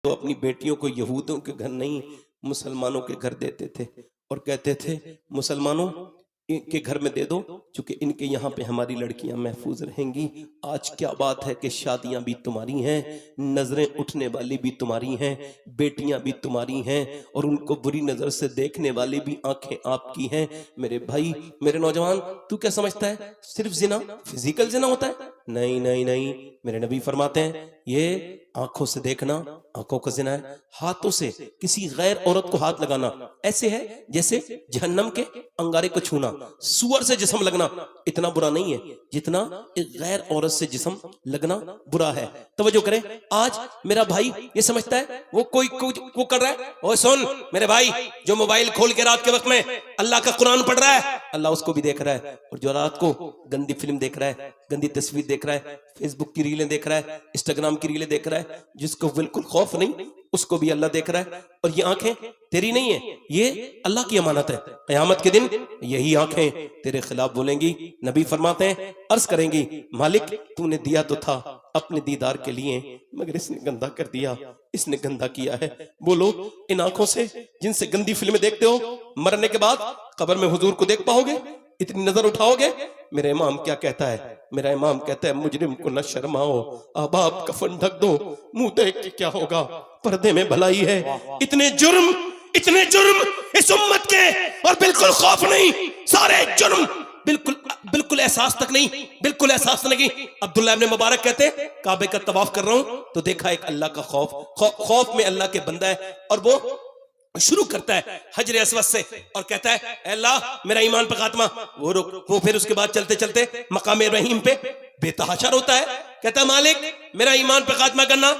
तो अपनी बेटियों को यहूदियों के घर नहीं मुसलमानों के घर देते थे और कहते थे मुसलमानों के घर में दे दो, चूंकि इनके यहाँ पे हमारी लड़कियां महफूज रहेंगी। आज क्या बात है कि शादियां भी तुम्हारी हैं, नजरें उठने वाली भी तुम्हारी हैं, बेटियां भी तुम्हारी हैं और उनको बुरी नजर से देखने वाली भी आंखें आपकी हैं। मेरे भाई, मेरे नौजवान, तू क्या समझता है सिर्फ जिना फिजिकल जिना होता है? नहीं नहीं नहीं, मेरे नबी फरमाते हैं ये आंखों से देखना आंखों का जिना है। हाथों से किसी गैर औरत को हाथ लगाना ऐसे है जैसे जहन्नम के अंगारे को छूना। सुअर से जिस्म लगना इतना बुरा नहीं है जितना एक गैर औरत से जिस्म लगना बुरा है। तवज्जो करें, आज मेरा भाई ये समझता है वो कोई वो कर रहा है। ओए सुन मेरे भाई, जो मोबाइल खोल के रात के वक्त में अल्लाह का कुरान पढ़ रहा है, अल्लाह उसको भी देख रहा है। और जो रात को गंदी फिल्म देख रहा है, गंदी तस्वीर देख रहा है, फेसबुक की रीलें देख रहा है, इंस्टाग्राम की रीलें देख रहा है, जिसको बिल्कुल खौफ नहीं उसको भी अल्लाह देख रहा है। और ये आंखें तेरी नहीं है, ये अल्लाह की अमानत है। क़यामत के दिन यही आंखें तेरे खिलाफ बोलेंगी। नबी फरमाते हैं, अर्ज करेंगी मालिक तूने दिया तो था अपने दीदार के लिए, मगर इसने गंदा कर दिया, इसने गंदा किया है। बोलो इन आंखों से जिनसे गंदी फिल्में देखते हो, मरने के बाद कब्र में हुजूर को देख पाओगे? इतनी नजर उठाओगे? मेरा इमाम क्या कहता है? मेरा इमाम कहता है मुजरिम को न शर्माओ, अब आप कफन ढक दो, मुंह देख के क्या होगा, पर्दे में भलाई है। इतने जुर्म इस उम्मत के, और बिल्कुल खौफ नहीं, सारे जुर्म बिल्कुल एहसास तक नहीं, बिल्कुल एहसास नहीं। अब्दुल्लाह इब्न मुबारक कहते हैं काबे का तवाफ कर रहा हूं तो देखा एक अल्लाह का खौफ में अल्लाह के बंदा है, और वो शुरू करता है हजर अस्वद से और कहता है अल्लाह मेरा ईमान पे खात्मा। वो फिर उसके बाद चलते चलते मकाम इब्राहिम पे बेतहाशा होता है, कहता है मालिक मेरा ईमान पे खात्मा करना।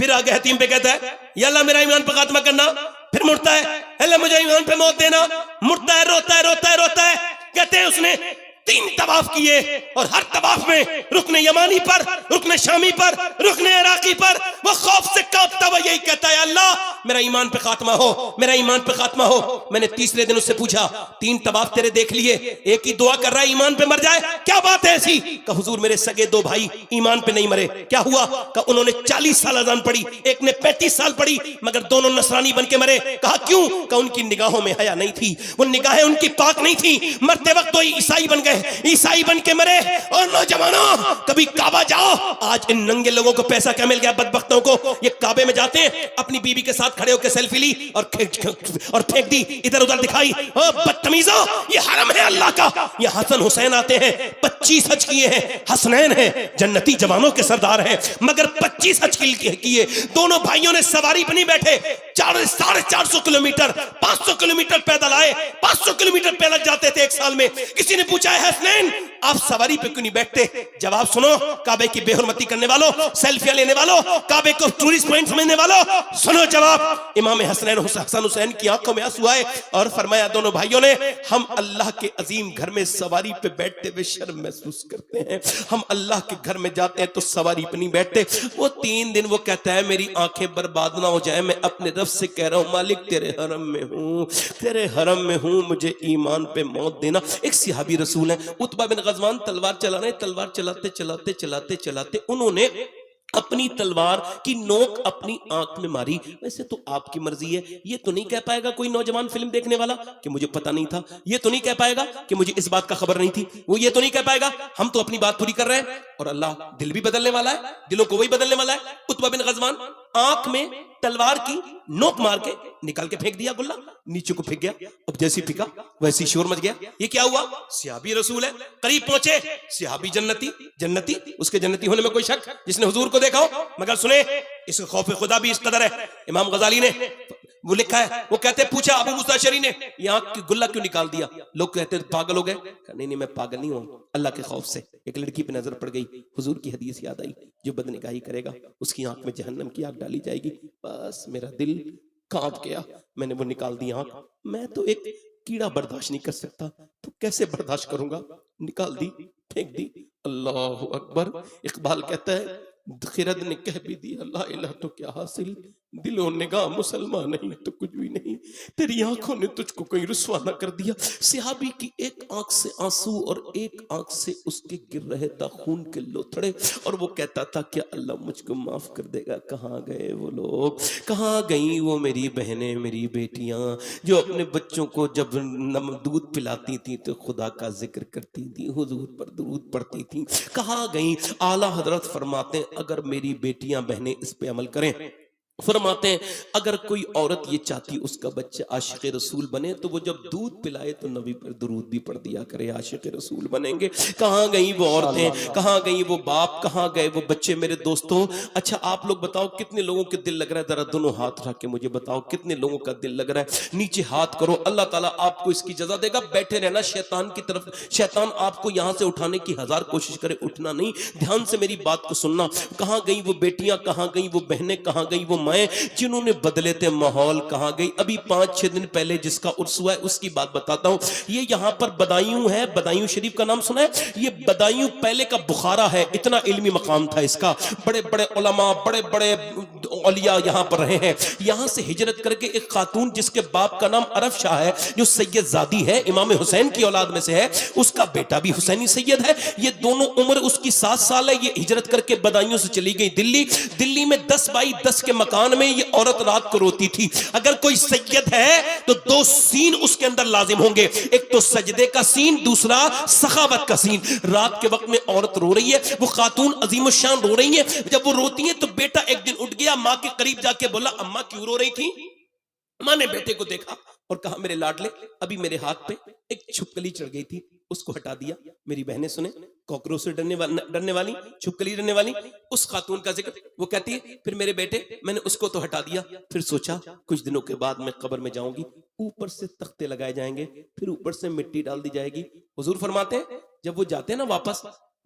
फिर आगे हतीम पे कहता है या अल्लाह मेरा ईमान पे खात्मा करना। फिर मुड़ता है अल्लाह मुझे ईमान पे मौत देना। मुड़ता है, रोता है। कहते हैं उसने 3 तवाफ किए और हर तवाफ में रुकने यमानी पर, रुकने शामी पर, रुकने इराकी पर वो खौफ से कांपता हुआ यही कहता है अल्लाह मेरा ईमान पे खात्मा हो, मेरा ईमान पे खात्मा हो। मैंने तीसरे दिन उससे पूछा 3 तवाफ तेरे देख लिए, एक ही दुआ कर रहा है ईमान पे मर जाए, क्या बात है ऐसी? कहा हुजूर मेरे सगे 2 भाई ईमान पे नहीं मरे। क्या हुआ? कहा उन्होंने 40 साल अज़ान पढ़ी, एक ने 35 साल पढ़ी, मगर दोनों नसरानी बन के मरे। कहा क्यों? कहा उनकी निगाहों में हया नहीं थी, वो निगाहें उनकी पाक नहीं थी, मरते वक्त तो ईसाई बन गए, ईसाई बन के मरे। और नौजवानों कभी काबा जाओ, आज इन नंगे लोगों को पैसा क्या मिल गया बदबख्तों को, ये काबे में जाते हैं, अपनी बीवी के साथ खड़े होकर सेल्फी ली और फेंक दी, इधर उधर दिखाई। ओ बदतमीजो, ये हरम है अल्लाह का, ये हसन हुसैन आते हैं, 25 हज किए हैं, हसनैन हैं, जन्नती जवानों के सरदार हैं, मगर 25 हज किए। दोनों भाइयों ने सवारी बनी बैठे, 450 किलोमीटर 500 किलोमीटर पैदल आए, 500 किलोमीटर पैदल जाते थे एक साल में। किसी ने पूछा है हसनैन आप सवारी पे क्यों नहीं बैठते? जवाब सुनो, काबे की बेहुरमती करने वालों, सेल्फियां लेने वालों, काबे को टूरिस्ट पॉइंट समझने वालों, सुनो जवाब। इमाम हसन हुसैन की आंखों में आंसू आए और फरमाया दोनों भाइयों ने हम अल्लाह के अजीम घर में सवारी पे बैठते हुए शर्म महसूस करते हैं, हम अल्लाह के घर में जाते हैं तो सवारी पे नहीं बैठते। वो 3 दिन वो कहता है मेरी आंखें बर्बाद ना हो जाए, मैं अपने रब से कह रहा हूं मालिक तेरे हरम में हूं, तेरे हरम में हूं, मुझे ईमान पे मौत देना। एक सहाबी रसूल है उतबा बिन गज़वान, तलवार चला रहे, तलवार चलाते उन्होंने अपनी तलवार की नोक अपनी आंख में मारी। वैसे तो आपकी मर्जी है, ये तो नहीं कह पाएगा कोई नौजवान फिल्म देखने वाला कि मुझे पता नहीं था, ये तो नहीं कह पाएगा कि मुझे इस बात का खबर नहीं थी, वो ये तो नहीं कह पाएगा। हम तो अपनी बात पूरी कर रहे हैं और अल्लाह दिल भी बदलने वाला है, दिलों को वही बदलने वाला है। उतबा बिन गज़वान आंख में तलवार की नोक मार के निकाल के फेंक दिया, गुल्ला नीचे को फेंक गया। अब जैसी फेंका वैसी शोर मच गया। ये क्या हुआ? सहाबी रसूल है, करीब पहुंचे, सहाबी जन्नती, उसके जन्नती होने में कोई शक जिसने हुजूर को देखा हो, मगर सुने इसका खौफ खुदा भी इस कदर है। इमाम गजाली ने वो लिखा है, वो कहते पूछा अबू मूसा अशअरी ने ये आंख की गुल्ला क्यों निकाल दिया? लोग कहते पागल हो गए। नहीं मैं पागल नहीं हूं, अल्लाह के खौफ से। एक लड़की पे नजर पड़ गई, हुजूर की हदीस याद आई, जो बदनिगाही करेगा उसकी आंख में जहन्नम की आग डाली जाएगी। बस मेरा दिल कांप गया, मैंने वो निकाल दी आंख। मैं तो एक कीड़ा बर्दाश्त नहीं कर सकता, तो कैसे बर्दाश्त करूंगा? निकाल दी, फेंक दी। अल्लाह अकबर। इकबाल कहता है खिरद ने कह भी दिया ला इलाहा तो क्या हासिल, दिलो निगाह मुसलमान नहीं तो कुछ भी नहीं। तेरी आंखों ने तुझको कहीं रुस्वा न कर दिया। सहाबी की एक आंख से आंसू और एक आंख से उसके गिर रहे था खून के लोथड़े, और वो कहता था क्या अल्लाह मुझको माफ कर देगा। कहाँ गए वो लोग, कहाँ गई वो मेरी बहनें, मेरी बेटियां जो अपने बच्चों को जब दूध पिलाती थी तो खुदा का जिक्र करती थी, हुजूर पर दुरूद पढ़ती थी। कहाँ गई। आला हजरत फरमाते हैं अगर मेरी बेटियां बहनें इस पे अमल करें, फरमाते हैं अगर कोई औरत ये चाहती उसका बच्चा आशिक रसूल बने तो वो जब दूध पिलाए तो नबी पर दुरूद भी पढ़ दिया करे, आशिक रसूल बनेंगे। कहाँ गई वो औरतें, कहाँ गई वो बाप, कहाँ गए वो बच्चे मेरे दोस्तों। अच्छा आप लोग बताओ कितने लोगों के दिल लग रहा है, जरा दोनों हाथ रख के मुझे बताओ कितने लोगों का दिल लग रहा है। नीचे हाथ करो, अल्लाह ताला आपको इसकी जजा देगा। बैठे रहना शैतान की तरफ, शैतान आपको यहां से उठाने की हजार कोशिश करे, उठना नहीं। ध्यान से मेरी बात को सुनना। कहाँ गई वो बेटियां, कहाँ गई वो बहनें, कहाँ गई वो जिन्होंने बदले थे माहौल, कहां गई। अभी 5-6 दिन पहले जिसका उर्स हुआ है उसकी बात बताता हूं। ये यहां पर बदायूं है, बदायूं शरीफ का नाम सुना है। ये बदायूं पहले का बुखारा है, इतना इल्मी मकाम था इसका। बड़े बड़े उलमा, बड़े बड़े औलिया यहां पर रहे हैं। यहां से हिजरत करके एक खातून जिसके बाप का नाम अरफ शाह है, जो सैयद जादी है, इमाम हुसैन की औलाद में से है, उसका बेटा भी हुसैनी सैयद है। ये दोनों उम्र उसकी 7 साल है। ये हिजरत करके बदायूं से चली गई दिल्ली। दिल्ली में 10 बाई 10 के मकान में ये औरत रात को रोती थी। अगर कोई सैयद है तो 2 सीन उसके अंदर लाजिम होंगे, एक तो सजदे का सीन, दूसरा सखावत का सीन। रात के वक्त में औरत रो रही है, वो खातून अजीम शान रो रही है। जब वो रोती है तो बेटा एक दिन उठ गया, मां के करीब जाके बोला अम्मा क्यों रो रही थी। मां ने बेटे को देखा और कहा मेरे लाडले अभी मेरे हाथ पे एक छिपकली चढ़ गई थी, उसको हटा दिया। मेरी बहनें सुने, कॉकरोच से डरने वाली, छिपकली डरने वाली, उस खातून का जिक्र। वो कहती है फिर मेरे बेटे मैंने उसको तो हटा दिया, फिर सोचा कुछ दिनों के बाद मैं कब्र में जाऊंगी, ऊपर से तख्ते लगाए जाएंगे, फिर ऊपर से मिट्टी डाल दी जाएगी। हुजूर फरमाते हैं जब वो जाते हैं ना वापस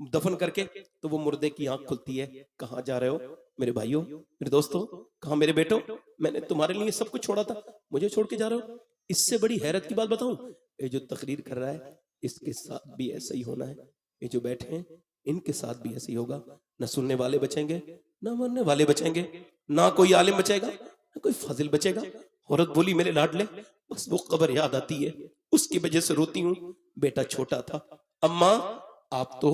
दफन करके, तो वो मुर्दे की आंख खुलती है। कहाँ जा रहे हो मेरे भाइयों, मेरे दोस्तों, कहा मेरे बेटो, मैंने तुम्हारे लिए सब कुछ छोड़ा था, मुझे छोड़ के जा रहे हो। इससे बड़ी हैरत की बात बताऊं, ये जो तकरीर कर रहा है इसके साथ भी ऐसा ही होना है। ये जो बैठे हैं इनके साथ भी ऐसे ही होगा। ना सुनने वाले बचेंगे, ना मरने वाले बचेंगे, ना कोई आलिम बचेगा, ना कोई फाजिल बचेगा। औरत बोली मेरे लाडले बस वो कब्र याद आती है, उसकी वजह से रोती हूँ। बेटा छोटा था, अम्मा आप तो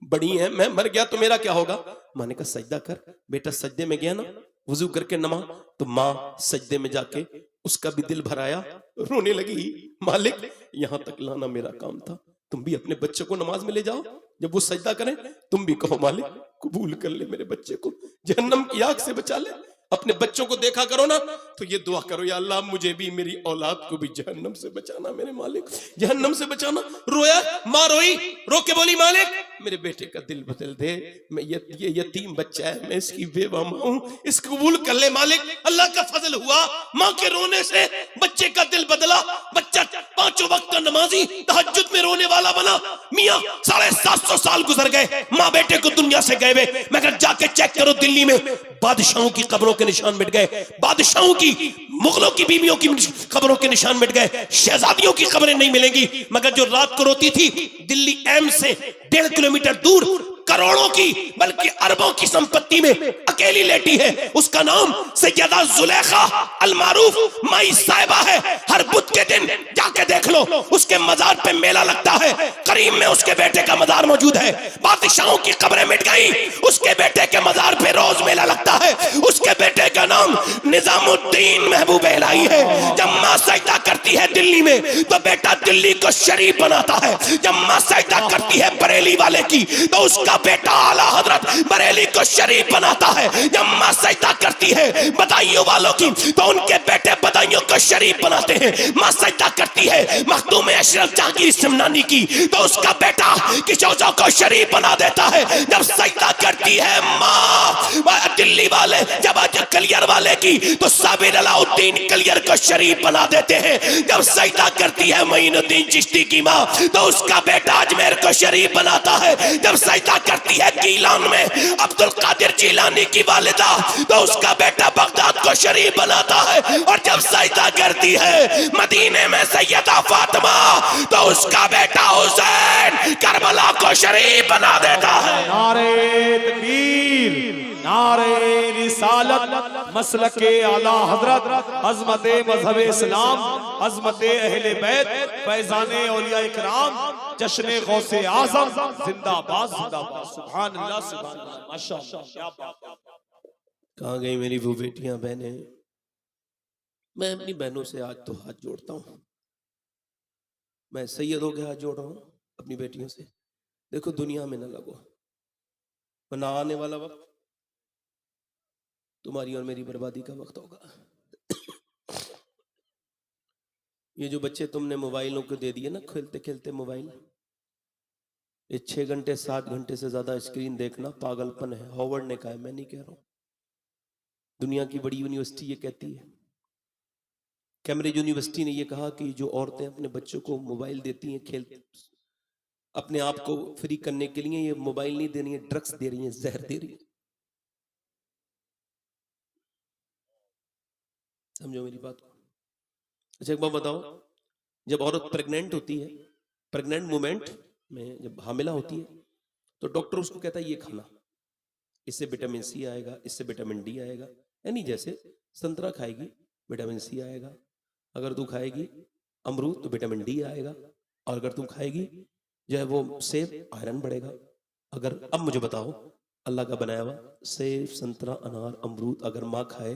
बड़ी हैं, मैं मर गया तो मेरा क्या होगा। माँ ने कहा सजदा कर। बेटा सजदे में गया ना, वुजू करके नमा, तो माँ सजदे में जाके उसका भी दिल भराया, रोने लगी मालिक यहां तक लाना मेरा काम था, तुम भी अपने बच्चे को नमाज में ले जाओ, जब वो सजदा करें तुम भी कहो मालिक कबूल कर ले मेरे बच्चे को, जहन्नम की आग से बचा ले। अपने बच्चों को देखा करो ना तो ये दुआ करो या अल्लाह मुझे भी मेरी औलाद को भी जहन्नम से बचाना, मेरे मालिक जहन्नम से बचाना। रोया, माँ रोई, रो के बोली मालिक मेरे बेटे का दिल बदल दे, मैं ये यतीम बच्चा है, मैं इसकी बेवा माँ हूँ, इसको कबूल कर ले मालिक। अल्लाह का फजल हुआ, माँ के रोने से बच्चे का दिल बदला। बच्चा 5 वक्त का नमाजी, तहज्जुद में रोने वाला बना। मियाँ 750 साल गुजर गए, माँ बेटे को दुनिया से गए हुए, मगर जाके चेक करो दिल्ली में बादशाहों की कब्रों के निशान मिट गए, बादशाहों की, मुगलों की बीवियों की कब्रों के निशान मिट गए, शहजादियों की कब्रें नहीं मिलेंगी। मगर जो रात को रोती थी दिल्ली एम से 1.5 किलोमीटर दूर करोड़ों की बल्कि अरबों की संपत्ति में अकेली लेटी है, उसका नाम सैयदा जुलेखा अल मारूफ माई साहिबा है। हर बुध के दिन जाके देख लो, उसके मजार पे मेला लगता है। करीम में उसके बेटे का मजार मौजूद है। बादशाहों की कब्रें मिट गई, उसके बेटे के मजार पे रोज मेला लगता है। उसके बेटे का नाम निजामुद्दीन महबूब इलाही है। जब माँ सजदा करती है दिल्ली में तो बेटा दिल्ली को शरीफ बनाता है। जब माँ सजदा करती है बरेली वाले की तो उसका बेटा आला हजरत बरेली को शरीफ बनाता है। जब माँ सजदा करती है बदायूं वालों की तो उनके बेटे बदायूं को शरीफ बनाते हैं। माँ सजदा करती है मखदूम अशरफ जहांगीर सिमनानी की तो उसका बेटा किशोर को शरीफ बना देता है। जब सजदा करती है माँ दिल्ली वाले, जब कलियर वाले की तो साबिर अलाउद्दीन कलियर को शरीफ बना देते हैं। जब सजदा करती है मोइनुद्दीन चिश्ती की माँ तो उसका बेटा अजमेर को शरीफ बनाता है। जब सजदा करती है गीलान में अब्दुल कादिर जिलानी की वालिदा तो उसका बेटा बगदाद को शरीफ बनाता है। और जब सजदा करती है मदीने में सैयदा फातिमा तो उसका बेटा हुसैन करबला को शरीफ बना देता है। नारे तकबीर, नारे रिसालत, मसलके आला हजरत, अजमत मजहब इस्लाम, अजमत अहले बैत, फैजाने औलिया इकराम, जश्न गौसे आजम, जिंदाबाद जिंदाबाद। सुभान अल्लाह सुभान अल्लाह, माशाअल्लाह, क्या बात। कहाँ गई मेरी वो बेटियां बहनें? मैं अपनी बहनों से आज तो हाथ जोड़ता हूँ, मैं सैयदों के हाथ जोड़ रहा हूँ अपनी बेटियों से। देखो दुनिया में न लगो, वरना आने वाला वक्त तुम्हारी और मेरी बर्बादी का वक्त होगा। ये जो बच्चे तुमने मोबाइलों को दे दिए ना, खेलते खेलते मोबाइल, ये 6 घंटे 7 घंटे से ज्यादा स्क्रीन देखना पागलपन है। हॉवर्ड ने कहा है, मैं नहीं कह रहा हूं। दुनिया की बड़ी यूनिवर्सिटी ये कहती है, कैम्ब्रिज यूनिवर्सिटी ने ये कहा कि जो औरतें अपने बच्चों को मोबाइल देती हैं खेल अपने आप को फ्री करने के लिए, ये मोबाइल नहीं दे रही है, ड्रग्स दे रही है, जहर दे रही है। समझो मेरी बात को। अच्छा एक बात बताओ, जब औरत प्रेग्नेंट होती है, प्रेग्नेंट मोमेंट में जब हामिला होती है, तो डॉक्टर उसको कहता है ये खाना, इससे विटामिन सी आएगा, इससे विटामिन डी आएगा। यानी जैसे संतरा खाएगी विटामिन सी आएगा, अगर तू खाएगी अमरूद तो विटामिन डी आएगा, और अगर तू खाएगी जो है वो सेब, आयरन बढ़ेगा। अगर अब मुझे बताओ, अल्लाह का बनाया हुआ सेब, संतरा, अनार, अमरूद अगर माँ खाए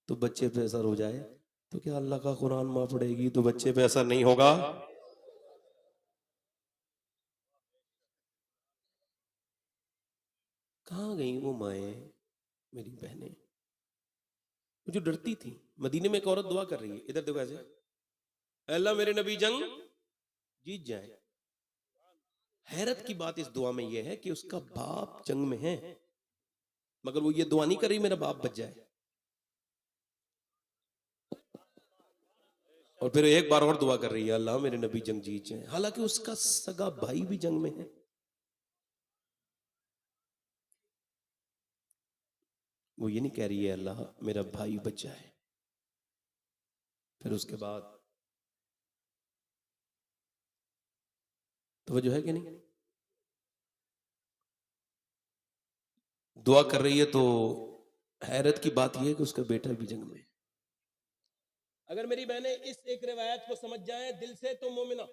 तो बच्चे पे असर हो जाए, तो क्या अल्लाह का कुरान माँ पढ़ेगी तो बच्चे पे असर नहीं होगा? कहाँ गई वो माएँ, मेरी बहनें? वो जो डरती थी। मदीने में एक औरत दुआ कर रही है, इधर देखो ऐसे, अल्लाह मेरे नबी जंग जीत जाए। हैरत की बात इस दुआ में यह है कि उसका बाप जंग में है, मगर वो ये दुआ नहीं कर रही मेरा बाप बच जाए। और फिर एक बार और दुआ कर रही है, अल्लाह मेरे नबी जंग जीत जाए, हालांकि उसका सगा भाई भी जंग में है। वो ये नहीं कह रही है अल्लाह मेरा भाई बच जाए। फिर उसके बाद तो वो जो है कि नहीं, दुआ कर रही है। तो हैरत की बात यह है कि उसका बेटा भी जंग में है। अगर मेरी बहनें इस एक रिवायत को समझ जाएं दिल से तो मोमिना।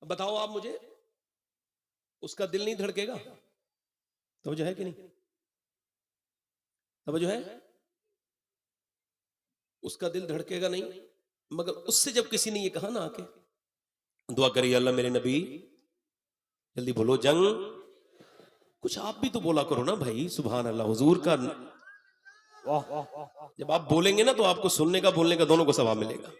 बताओ आप मुझे, उसका दिल नहीं धड़केगा? तो जो है कि नहीं, तो जो है उसका दिल धड़केगा नहीं। मगर उससे जब किसी ने ये कहा ना आके दुआ करिए अल्लाह मेरे नबी जल्दी बोलो जंग, कुछ आप भी तो बोला करो ना भाई, सुभान अल्लाह। हुजूर का जब आप बोलेंगे ना तो आपको सुनने का बोलने का दोनों को सवाब मिलेगा।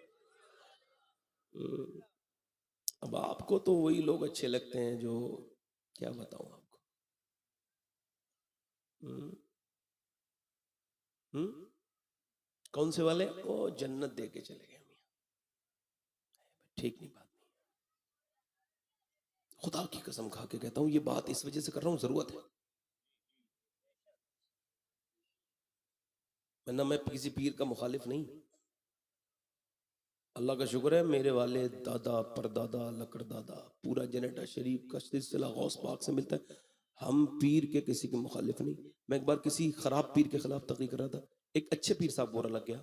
अब आपको तो वही लोग अच्छे लगते हैं जो, क्या बताऊं आपको। कौन से वाले? वो जन्नत दे के चले गए, ठीक नहीं बात नहीं। खुदा की कसम खा के कहता हूं, ये बात इस वजह से कर रहा हूं, जरूरत है। वरना मैं किसी पीर का मुखालिफ नहीं। अल्लाह का शुक्र है मेरे वाले दादा परदादा लकड़दादा पूरा जनरेटर शरीफ का सिलसिला गौस पाक से मिलता है। हम पीर के किसी के मुखालिफ नहीं। मैं एक बार किसी खराब पीर के खिलाफ तकरीर कर रहा था, एक अच्छे पीर साहब बुरा लग गया,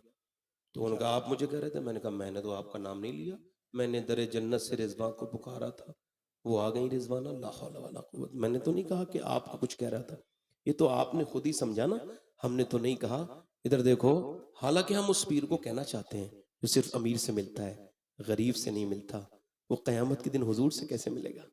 तो उनका आप मुझे कह रहे थे। मैंने कहा मैंने तो आपका नाम नहीं लिया, मैंने दरे जन्नत से रिजवान को पुकारा था, वो आ गई रिजवाना, ला हौला वला कुव्वत। मैंने तो नहीं कहा कि आपको कुछ कह रहा था, ये तो आपने खुद ही समझा ना, हमने तो नहीं कहा। इधर देखो, हालांकि हम उस पीर को कहना चाहते हैं जो सिर्फ अमीर से मिलता है, गरीब से नहीं मिलता। वो कयामत के दिन हुजूर से कैसे मिलेगा?